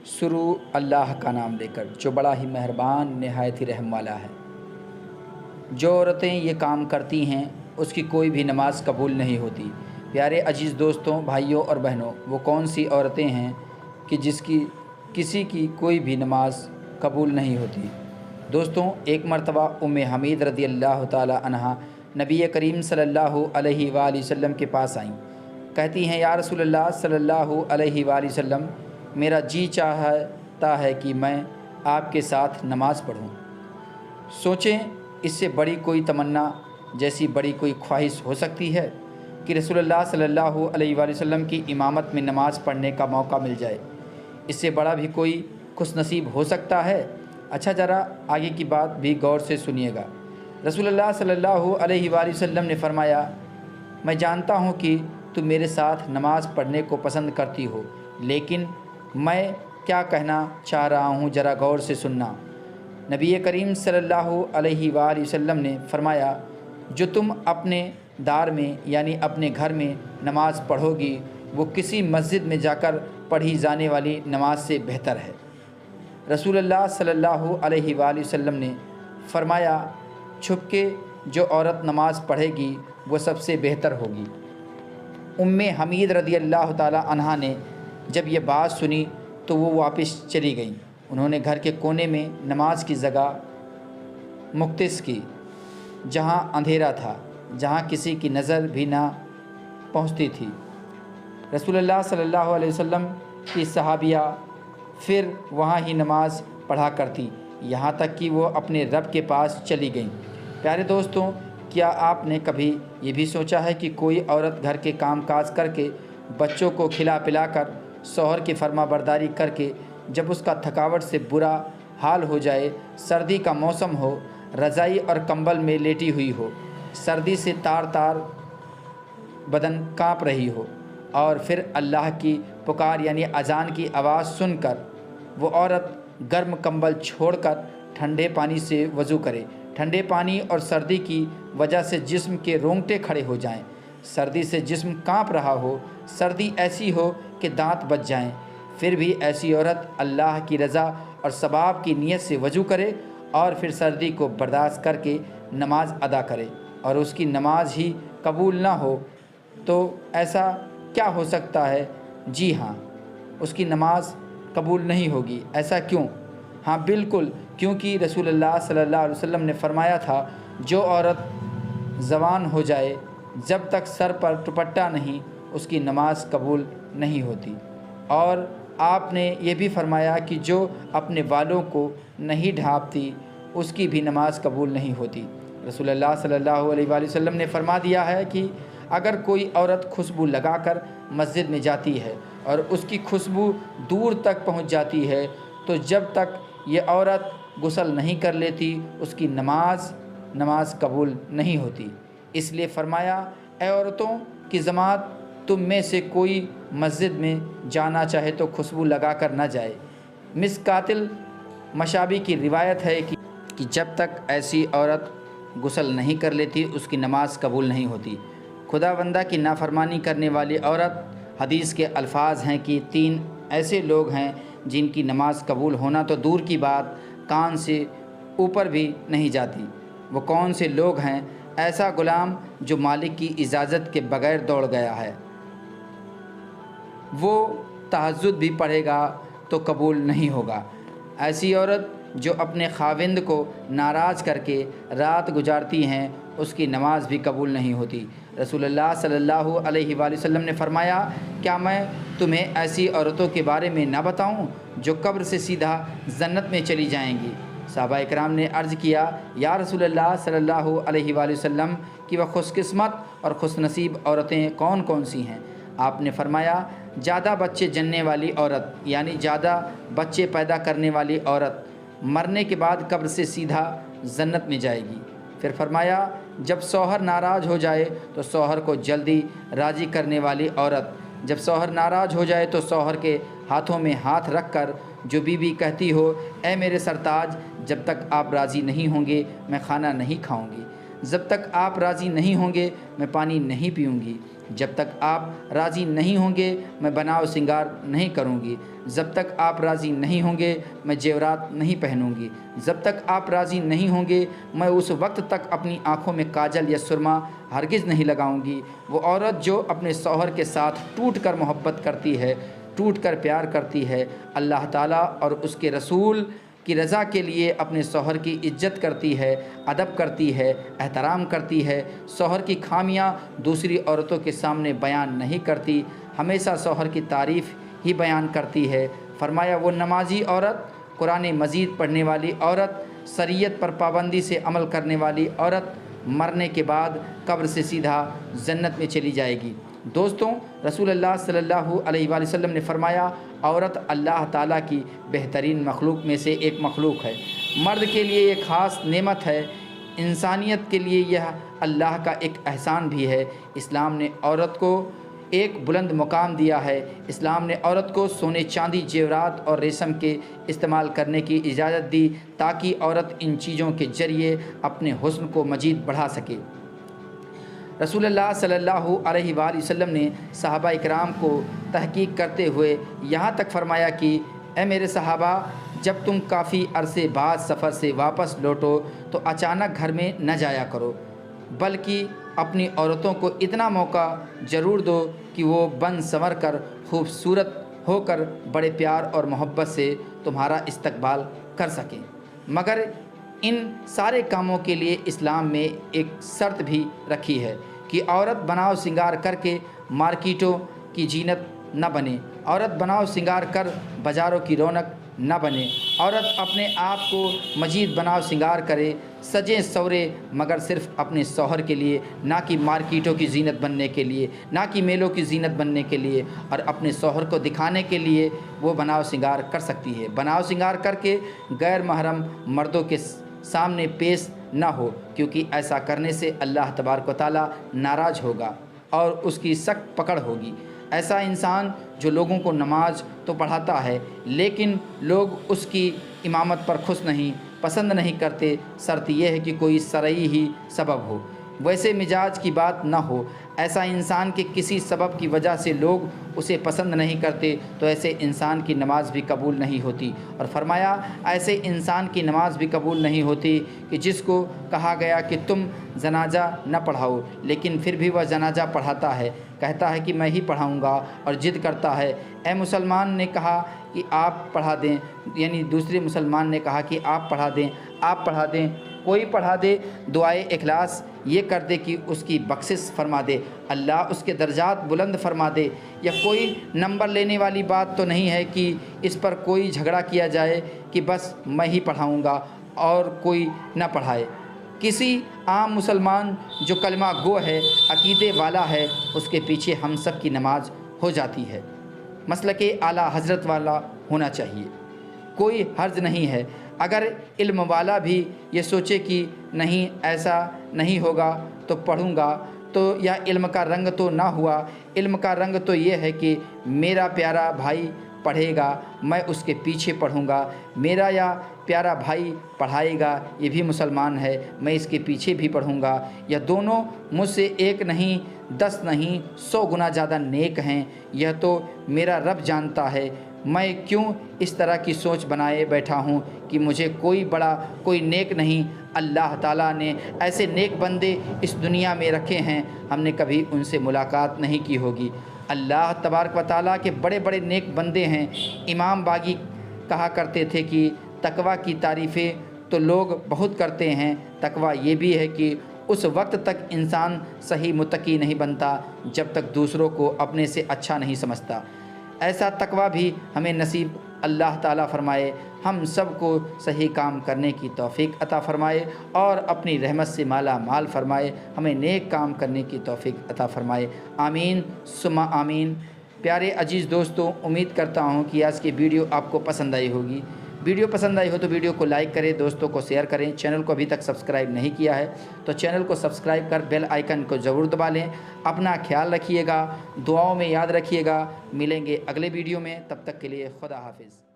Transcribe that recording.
شروع اللہ کا نام لے کر جو بڑا ہی مہربان نہایت ہی رحم والا ہے۔ جو عورتیں یہ کام کرتی ہیں اس کی کوئی بھی نماز قبول نہیں ہوتی۔ پیارے عزیز دوستوں، بھائیوں اور بہنوں، وہ کون سی عورتیں ہیں کہ کسی کی کوئی بھی نماز قبول نہیں ہوتی؟ دوستوں، ایک مرتبہ ام حمید رضی اللہ تعالی عنہا نبی کریم صلی اللہ علیہ وآلہ وسلم کے پاس آئیں۔ کہتی ہیں، یا رسول اللہ صلی اللہ علیہ وآلہ وسلم، میرا جی چاہتا ہے کہ میں آپ کے ساتھ نماز پڑھوں۔ سوچیں، اس سے بڑی کوئی تمنا، جیسی بڑی کوئی خواہش ہو سکتی ہے کہ رسول اللہ صلی اللہ علیہ وآلہ وسلم کی امامت میں نماز پڑھنے کا موقع مل جائے؟ اس سے بڑا بھی کوئی خوش نصیب ہو سکتا ہے؟ اچھا، ذرا آگے کی بات بھی غور سے سنیے گا۔ رسول اللہ صلی اللہ علیہ وآلہ وسلم نے فرمایا، میں جانتا ہوں کہ تم میرے ساتھ نماز پڑھنے کو پسند کرتی ہو، لیکن میں کیا کہنا چاہ رہا ہوں ذرا غور سے سننا۔ نبی کریم صلی اللہ علیہ وآلہ وسلم نے فرمایا، جو تم اپنے دار میں یعنی اپنے گھر میں نماز پڑھو گی وہ کسی مسجد میں جا کر پڑھی جانے والی نماز سے بہتر ہے۔ رسول اللہ صلی اللہ علیہ وآلہ وسلم نے فرمایا، چھپ کے جو عورت نماز پڑھے گی وہ سب سے بہتر ہوگی۔ ام حمید رضی اللہ تعالی عنہا نے جب یہ بات سنی تو وہ واپس چلی گئیں۔ انہوں نے گھر کے کونے میں نماز کی جگہ مختص کی، جہاں اندھیرا تھا، جہاں کسی کی نظر بھی نہ پہنچتی تھی۔ رسول اللہ صلی اللہ علیہ وسلم کی صحابیہ پھر وہاں ہی نماز پڑھا کرتی، یہاں تک کہ وہ اپنے رب کے پاس چلی گئیں۔ پیارے دوستوں، کیا آپ نے کبھی یہ بھی سوچا ہے کہ کوئی عورت گھر کے کام کاج کر کے، بچوں کو کھلا پلا کر، شوہر کی فرما برداری کر کے، جب اس کا تھکاوٹ سے برا حال ہو جائے، سردی کا موسم ہو، رضائی اور کمبل میں لیٹی ہوئی ہو، سردی سے تار تار بدن کانپ رہی ہو، اور پھر اللہ کی پکار یعنی اذان کی آواز سن کر وہ عورت گرم کمبل چھوڑ کر ٹھنڈے پانی سے وضو کرے، ٹھنڈے پانی اور سردی کی وجہ سے جسم کے رونگٹے کھڑے ہو جائیں، سردی سے جسم کانپ رہا ہو، سردی ایسی ہو کہ دانت بج جائیں، پھر بھی ایسی عورت اللہ کی رضا اور ثواب کی نیت سے وضو کرے اور پھر سردی کو برداشت کر کے نماز ادا کرے، اور اس کی نماز ہی قبول نہ ہو تو ایسا کیا ہو سکتا ہے؟ جی ہاں، اس کی نماز قبول نہیں ہوگی۔ ایسا کیوں؟ ہاں بالکل، کیونکہ رسول اللہ صلی اللہ علیہ وسلم نے فرمایا تھا، جو عورت جوان ہو جائے جب تک سر پر دوپٹہ نہیں، اس کی نماز قبول نہیں ہوتی۔ اور آپ نے یہ بھی فرمایا کہ جو اپنے والوں کو نہیں ڈھانپتی اس کی بھی نماز قبول نہیں ہوتی۔ رسول اللہ صلی اللہ علیہ وآلہ وسلم نے فرما دیا ہے کہ اگر کوئی عورت خوشبو لگا کر مسجد میں جاتی ہے اور اس کی خوشبو دور تک پہنچ جاتی ہے تو جب تک یہ عورت غسل نہیں کر لیتی اس کی نماز قبول نہیں ہوتی۔ اس لیے فرمایا، اے عورتوں کی جماعت، تم میں سے کوئی مسجد میں جانا چاہے تو خوشبو لگا کر نہ جائے۔ مسکات المشابی کی روایت ہے کہ جب تک ایسی عورت غسل نہیں کر لیتی اس کی نماز قبول نہیں ہوتی۔ خدا بندہ کی نافرمانی کرنے والی عورت، حدیث کے الفاظ ہیں کہ 3 ایسے لوگ ہیں جن کی نماز قبول ہونا تو دور کی بات، کان سے اوپر بھی نہیں جاتی۔ وہ کون سے لوگ ہیں؟ ایسا غلام جو مالک کی اجازت کے بغیر دوڑ گیا ہے، وہ تہجد بھی پڑھے گا تو قبول نہیں ہوگا۔ ایسی عورت جو اپنے خاوند کو ناراض کر کے رات گزارتی ہیں، اس کی نماز بھی قبول نہیں ہوتی۔ رسول اللہ صلی اللہ علیہ وآلہ وسلم نے فرمایا، کیا میں تمہیں ایسی عورتوں کے بارے میں نہ بتاؤں جو قبر سے سیدھا جنت میں چلی جائیں گی؟ صحابہ اکرام نے عرض کیا، یا رسول اللہ صلی اللہ علیہ وآلہ وسلم کہ وہ خوش قسمت اور خوش نصیب عورتیں کون کون سی ہیں؟ آپ نے فرمایا، زیادہ بچے جننے والی عورت یعنی زیادہ بچے پیدا کرنے والی عورت مرنے کے بعد قبر سے سیدھا جنت میں جائے گی۔ پھر فرمایا، جب شوہر ناراض ہو جائے تو شوہر کو جلدی راضی کرنے والی عورت، جب شوہر ناراض ہو جائے تو شوہر کے ہاتھوں میں ہاتھ رکھ کر جو بیوی کہتی ہو، اے میرے سرتاج، جب تک آپ راضی نہیں ہوں گے میں کھانا نہیں کھاؤں گی۔ جب تک آپ راضی نہیں ہوں گے میں پانی نہیں پیوں گی، جب تک آپ راضی نہیں ہوں گے میں بناؤ سنگار نہیں کروں گی، جب تک آپ راضی نہیں ہوں گے میں زیورات نہیں پہنوں گی، جب تک آپ راضی نہیں ہوں گے میں اس وقت تک اپنی آنکھوں میں کاجل یا سرما ہرگز نہیں لگاؤں گی۔ وہ عورت جو اپنے شوہر کے ساتھ ٹوٹ کر محبت کرتی ہے، ٹوٹ کر پیار کرتی ہے، اللہ تعالیٰ اور اس کے رسول کی رضا کے لیے اپنے شوہر کی عزت کرتی ہے، ادب کرتی ہے، احترام کرتی ہے، شوہر کی خامیاں دوسری عورتوں کے سامنے بیان نہیں کرتی، ہمیشہ شوہر کی تعریف ہی بیان کرتی ہے۔ فرمایا وہ نمازی عورت، قرآن مجید پڑھنے والی عورت، شریعت پر پابندی سے عمل کرنے والی عورت مرنے کے بعد قبر سے سیدھا جنت میں چلی جائے گی۔ دوستوں، رسول اللہ صلی اللہ علیہ وآلہ وسلم نے فرمایا عورت اللہ تعالیٰ کی بہترین مخلوق میں سے ایک مخلوق ہے، مرد کے لیے ایک خاص نعمت ہے، انسانیت کے لیے یہ اللہ کا ایک احسان بھی ہے۔ اسلام نے عورت کو ایک بلند مقام دیا ہے۔ اسلام نے عورت کو سونے چاندی زیورات اور ریشم کے استعمال کرنے کی اجازت دی تاکہ عورت ان چیزوں کے ذریعے اپنے حسن کو مزید بڑھا سکے۔ رسول اللہ صلی اللہ علیہ وآلہ وسلم نے صحابہ اکرام کو تحقیق کرتے ہوئے یہاں تک فرمایا کہ اے میرے صحابہ، جب تم کافی عرصے بعد سفر سے واپس لوٹو تو اچانک گھر میں نہ جایا کرو، بلکہ اپنی عورتوں کو اتنا موقع ضرور دو کہ وہ بن سنور کر خوبصورت ہو کر بڑے پیار اور محبت سے تمہارا استقبال کر سکیں۔ مگر ان سارے کاموں کے لیے اسلام میں ایک شرط بھی رکھی ہے کہ عورت بناؤ سنگار کر کے مارکیٹوں کی زینت نہ بنے، عورت بناؤ سنگار کر بازاروں کی رونق نہ بنے، عورت اپنے آپ کو مزید بناؤ سنگار کرے، سجے سورے، مگر صرف اپنے شوہر کے لیے، نہ کہ مارکیٹوں کی زینت بننے کے لیے، نہ کہ میلوں کی زینت بننے کے لیے، اور اپنے شوہر کو دکھانے کے لیے وہ بناؤ سنگار کر سکتی ہے۔ بناؤ سنگار کر کے غیر محرم مردوں کے سامنے پیش نہ ہو، کیونکہ ایسا کرنے سے اللہ تبارک و تعالیٰ ناراض ہوگا اور اس کی سخت پکڑ ہوگی۔ ایسا انسان جو لوگوں کو نماز تو پڑھاتا ہے لیکن لوگ اس کی امامت پر خوش نہیں، پسند نہیں کرتے، شرط یہ ہے کہ کوئی شرعی ہی سبب ہو، ویسے مزاج کی بات نہ ہو۔ ایسا انسان کے کسی سبب کی وجہ سے لوگ اسے پسند نہیں کرتے تو ایسے انسان کی نماز بھی قبول نہیں ہوتی۔ اور فرمایا ایسے انسان کی نماز بھی قبول نہیں ہوتی کہ جس کو کہا گیا کہ تم جنازہ نہ پڑھاؤ لیکن پھر بھی وہ جنازہ پڑھاتا ہے، کہتا ہے کہ میں ہی پڑھاؤں گا اور ضد کرتا ہے۔ اے مسلمان نے کہا کہ آپ پڑھا دیں، یعنی دوسرے مسلمان نے کہا کہ آپ پڑھا دیں، آپ پڑھا دیں، کوئی پڑھا دے، دعائے اخلاص یہ کر دے کہ اس کی بخشش فرما دے، اللہ اس کے درجات بلند فرما دے۔ یا کوئی نمبر لینے والی بات تو نہیں ہے کہ اس پر کوئی جھگڑا کیا جائے کہ بس میں ہی پڑھاؤں گا اور کوئی نہ پڑھائے۔ کسی عام مسلمان جو کلمہ گو ہے، عقیدے والا ہے، اس کے پیچھے ہم سب کی نماز ہو جاتی ہے۔ مسلک اعلیٰ حضرت والا ہونا چاہیے، کوئی حرج نہیں ہے۔ اگر علم والا بھی یہ سوچے کہ نہیں ایسا نہیں ہوگا تو پڑھوں گا، تو یا علم کا رنگ تو نہ ہوا۔ علم کا رنگ تو یہ ہے کہ میرا پیارا بھائی پڑھے گا، میں اس کے پیچھے پڑھوں گا، میرا یا پیارا بھائی پڑھائے گا، یہ بھی مسلمان ہے، میں اس کے پیچھے بھی پڑھوں گا، یا دونوں مجھ سے ایک نہیں 10 نہیں 100 گنا زیادہ نیک ہیں، یہ تو میرا رب جانتا ہے۔ میں کیوں اس طرح کی سوچ بنائے بیٹھا ہوں کہ مجھے کوئی بڑا کوئی نیک نہیں، اللہ تعالیٰ نے ایسے نیک بندے اس دنیا میں رکھے ہیں، ہم نے کبھی ان سے ملاقات نہیں کی ہوگی۔ اللہ تبارک و تعالیٰ کے بڑے بڑے نیک بندے ہیں۔ امام باغی کہا کرتے تھے کہ تقویٰ کی تعریفیں تو لوگ بہت کرتے ہیں، تقویٰ یہ بھی ہے کہ اس وقت تک انسان صحیح متقی نہیں بنتا جب تک دوسروں کو اپنے سے اچھا نہیں سمجھتا۔ ایسا تقویٰ بھی ہمیں نصیب اللہ تعالیٰ فرمائے، ہم سب کو صحیح کام کرنے کی توفیق عطا فرمائے اور اپنی رحمت سے مالا مال فرمائے، ہمیں نیک کام کرنے کی توفیق عطا فرمائے، آمین ثم آمین۔ پیارے عزیز دوستوں، امید کرتا ہوں کہ آج کی ویڈیو آپ کو پسند آئی ہوگی۔ ویڈیو پسند آئی ہو تو ویڈیو کو لائک کریں، دوستوں کو شیئر کریں، چینل کو ابھی تک سبسکرائب نہیں کیا ہے تو چینل کو سبسکرائب کر بیل آئیکن کو ضرور دبا لیں۔ اپنا خیال رکھیے گا، دعاؤں میں یاد رکھیے گا، ملیں گے اگلے ویڈیو میں، تب تک کے لیے خدا حافظ۔